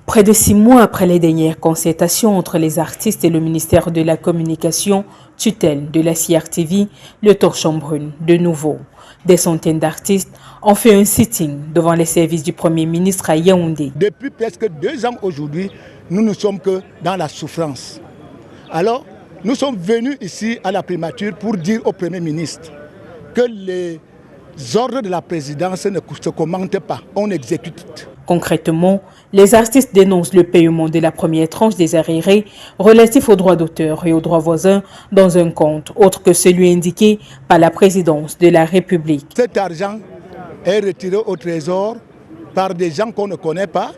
Près de 6 mois après les dernières concertations entre les artistes et le ministère de la Communication, tutelle de la CRTV, le torchon brûle de nouveau. Des centaines d'artistes ont fait un sitting devant les services du Premier ministre à Yaoundé. Depuis presque 2 ans aujourd'hui, nous ne sommes que dans la souffrance. Alors, nous sommes venus ici à la primature pour dire au Premier ministre que les ordres de la présidence ne se commentent pas, on exécute. Concrètement, les artistes dénoncent le paiement de la première tranche des arriérés relatifs aux droits d'auteur et aux droits voisins dans un compte autre que celui indiqué par la présidence de la République. Cet argent est retiré au trésor par des gens qu'on ne connaît pas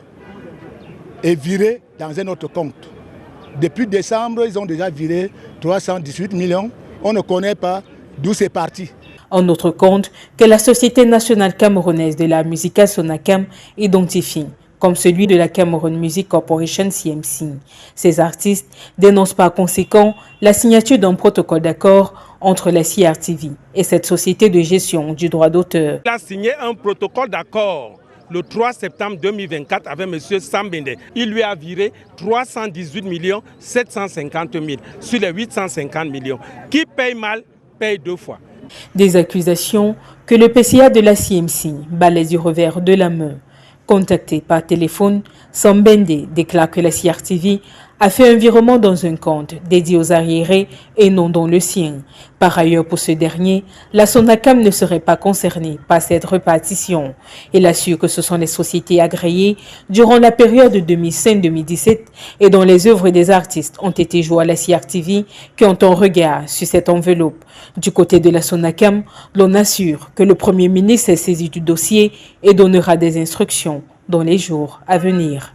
et viré dans un autre compte. Depuis décembre, ils ont déjà viré 318 millions. On ne connaît pas d'où c'est parti. Un autre compte que la Société nationale camerounaise de la musique Sonacam identifie comme celui de la Cameroun Music Corporation CMC. Ces artistes dénoncent par conséquent la signature d'un protocole d'accord entre la CRTV et cette société de gestion du droit d'auteur. Il a signé un protocole d'accord le 3 septembre 2024 avec M. Sambende. Il lui a viré 318 750 000 sur les 850 millions. Qui paye mal, paye 2 fois. Des accusations que le PCA de la CMC balaye du revers de la main. Contacté par téléphone, Sambende déclare que la CRTV a fait un virement dans un compte dédié aux arriérés et non dans le sien. Par ailleurs, pour ce dernier, la Sonacam ne serait pas concernée par cette répartition. Il assure que ce sont les sociétés agréées durant la période de 2005-2017 et dont les œuvres des artistes ont été jouées à la CRTV qui ont un regard sur cette enveloppe. Du côté de la Sonacam, l'on assure que le Premier ministre est saisi du dossier et donnera des instructions dans les jours à venir.